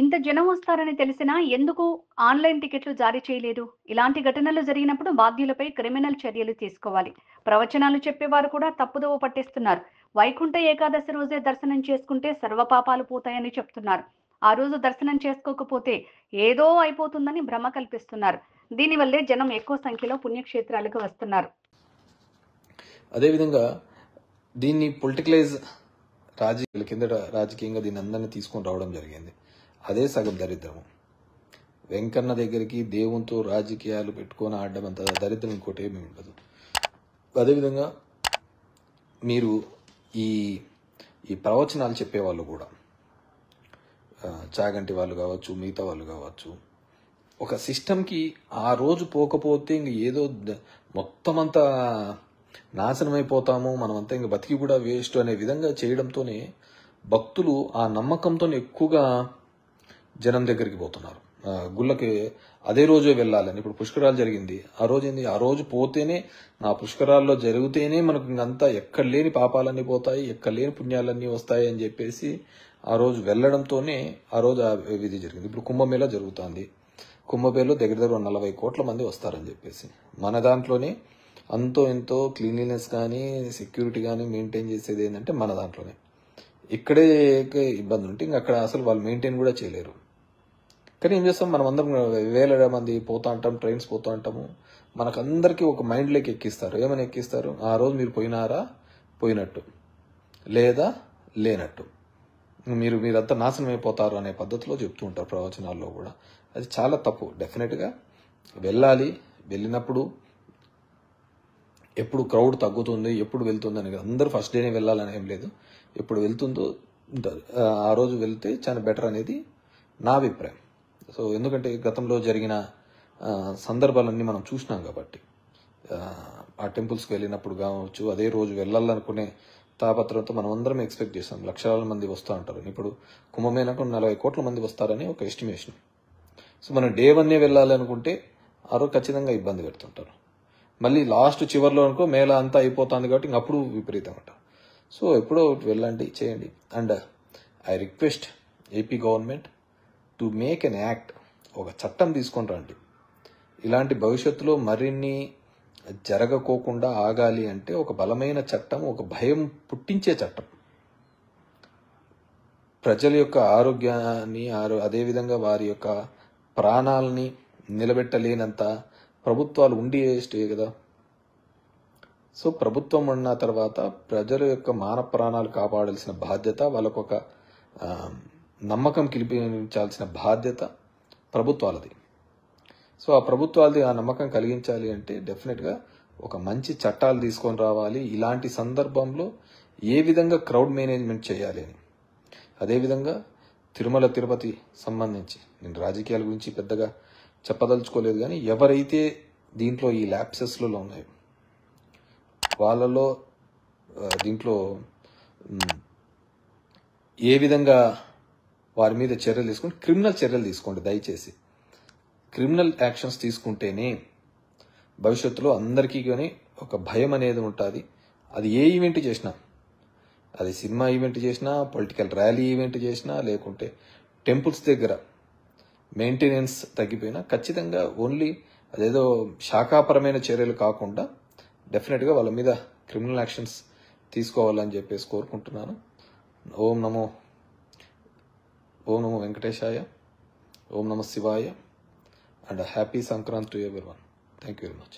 ఇంత జనం వస్తారని తెలిసినా ఎందుకు ఆన్‌లైన్ టికెట్లు జారీ చేయలేదు? ఇలాంటి ఘటనలు జరిగినప్పుడు బాధ్యులపై క్రిమినల్ చర్యలు తీసుకోవాలి. ప్రవచనాలు చెప్పేవారు కూడా తప్పుదోవ పట్టిస్తున్నారు. వైకుంఠ ఏకాదశి రోజే దర్శనం చేసుకుంటే సర్వపాపాలు పోతాయని చెప్తున్నారు. ఆ రోజు దర్శనం చేసుకోకపోతే ఏదో అయిపోతుందని భ్రమ కల్పిస్తున్నారు. దీనివల్లే జనం ఎక్కువ సంఖ్యలో పుణ్యక్షేత్రాలకు వస్తున్నారు. అదేవిధంగా దీన్ని పొలిటికలైజ్ రాజకీయాల కిందట రాజకీయంగా దీన్ని అందరినీ తీసుకొని రావడం జరిగింది. అదే సగం దరిద్రము. వెంకన్న దగ్గరికి దేవునితో రాజకీయాలు పెట్టుకొని ఆడడం అంత దరిద్రం ఇంకోటి ఏమీ ఉండదు. అదేవిధంగా మీరు ఈ ఈ ప్రవచనాలు చెప్పేవాళ్ళు కూడా చాగంటి వాళ్ళు కావచ్చు, మిగతా వాళ్ళు కావచ్చు, ఒక సిస్టమ్కి ఆ రోజు పోకపోతే ఇంక ఏదో మొత్తం అంతా నాశనం అయిపోతాము, మనమంతా ఇంక బతికి కూడా వేస్ట్ అనే విధంగా చేయడంతోనే భక్తులు ఆ నమ్మకంతో ఎక్కువగా జనం దగ్గరికి పోతున్నారు. గుళ్ళకి అదే రోజే వెళ్ళాలని. ఇప్పుడు పుష్కరాలు జరిగింది, ఆ రోజు ఏంది, ఆ రోజు పోతేనే, ఆ పుష్కరాల్లో జరిగితేనే మనకు ఇంకంతా ఎక్కడ లేని పాపాలన్నీ పోతాయి, ఎక్కడ లేని పుణ్యాలన్నీ వస్తాయి అని చెప్పేసి ఆ రోజు వెళ్ళడంతోనే ఆ రోజు ఆ విధి జరిగింది. ఇప్పుడు కుంభమేళా జరుగుతుంది. కుంభమేళలో దగ్గర దగ్గర 40 కోట్ల మంది వస్తారని చెప్పేసి మన దాంట్లోనే అంతో ఎంతో క్లీన్లీనెస్ కానీ సెక్యూరిటీ కానీ మెయింటైన్ చేసేది ఏంటంటే మన దాంట్లోనే. ఇక్కడే ఇబ్బంది ఉంటే ఇంక అక్కడ అసలు వాళ్ళు మెయింటైన్ కూడా చేయలేరు. కానీ ఏం చేస్తాం, మనం అందరం వేల మంది పోతా అంటాం, ట్రైన్స్ పోతా అంటాము. మనకందరికీ ఒక మైండ్లోకి ఎక్కిస్తారు. ఏమని ఎక్కిస్తారు, ఆ రోజు మీరు పోయినారా పోయినట్టు, లేదా లేనట్టు, మీరంతా నాశనం అయిపోతారు అనే పద్ధతిలో చెప్తూ ఉంటారు ప్రవచనాల్లో కూడా. అది చాలా తప్పు. డెఫినెట్గా వెళ్ళాలి. వెళ్ళినప్పుడు ఎప్పుడు క్రౌడ్ తగ్గుతుంది, ఎప్పుడు వెళ్తుంది అనేది అందరూ ఫస్ట్ డేనే వెళ్ళాలని ఏం లేదు. ఎప్పుడు వెళ్తుందో ఆ రోజు వెళ్తే చాలా బెటర్ అనేది నా అభిప్రాయం. సో ఎందుకంటే గతంలో జరిగిన సందర్భాలన్నీ మనం చూసినాం కాబట్టి, ఆ టెంపుల్స్కి వెళ్ళినప్పుడు కావచ్చు, అదే రోజు వెళ్ళాలనుకునే తాపత్రంతో మనం అందరం ఎక్స్పెక్ట్ చేస్తాం లక్షల మంది వస్తూ ఉంటారు. ఇప్పుడు కుంభమేళకు 40 కోట్ల మంది వస్తారని ఒక ఎస్టిమేషన్. సో మనం డే 1 వెళ్ళాలనుకుంటే ఆ రోజు ఖచ్చితంగా ఇబ్బంది పెడుతుంటారు. మళ్ళీ లాస్ట్ చివరిలో అనుకో మేళ అంతా అయిపోతుంది కాబట్టి ఇంకప్పుడు విపరీతం అంటారు. సో ఎప్పుడో వెళ్ళండి, చేయండి. And I request AP government to make an act. ఒక చట్టం తీసుకొని రండి. ఇలాంటి భవిష్యత్తులో మరిన్ని జరగకోకుండా ఆగాలి అంటే ఒక బలమైన చట్టం, ఒక భయం పుట్టించే చట్టం. ప్రజల యొక్క ఆరోగ్యాన్ని, అదేవిధంగా వారి యొక్క ప్రాణాలని నిలబెట్టలేనంత ప్రభుత్వాలు ఉండి స్టే కదా. సో ప్రభుత్వం ఉన్న తర్వాత ప్రజల యొక్క మాన ప్రాణాలు కాపాడాల్సిన బాధ్యత, వాళ్ళకు ఒక నమ్మకం కల్పించాల్సిన బాధ్యత ప్రభుత్వాలది. సో ఆ ప్రభుత్వాలది ఆ నమ్మకం కలిగించాలి అంటే డెఫినెట్గా ఒక మంచి చట్టాలు తీసుకొని రావాలి. ఇలాంటి సందర్భంలో ఏ విధంగా క్రౌడ్ మేనేజ్మెంట్ చేయాలి అని. అదేవిధంగా తిరుమల తిరుపతి సంబంధించి నేను రాజకీయాల గురించి పెద్దగా చెప్పదలుచుకోలేదు, కానీ ఎవరైతే దీంట్లో ఈ ల్యాప్సెస్లలో ఉన్నాయో వాళ్ళలో దీంట్లో ఏ విధంగా వారి మీద చర్యలు తీసుకోండి, క్రిమినల్ చర్యలు తీసుకోండి. దయచేసి క్రిమినల్ యాక్షన్స్ తీసుకుంటేనే భవిష్యత్తులో అందరికీ కానీ ఒక భయం అనేది ఉంటుంది. అది ఏ ఈవెంట్ చేసినా, అది సినిమా ఈవెంట్ చేసినా, పొలిటికల్ ర్యాలీ ఈవెంట్ చేసినా, లేకుంటే టెంపుల్స్ దగ్గర మెయింటెనెన్స్ తగ్గిపోయినా ఖచ్చితంగా ఓన్లీ అదేదో శాఖాపరమైన చర్యలు కాకుండా డెఫినెట్గా వాళ్ళ మీద క్రిమినల్ యాక్షన్స్ తీసుకోవాలని చెప్పేసి కోరుకుంటున్నాను. ఓం నమో వెంకటేశాయ, ఓం నమో శివాయ, and a happy Sankrant to everyone. Thank you very much.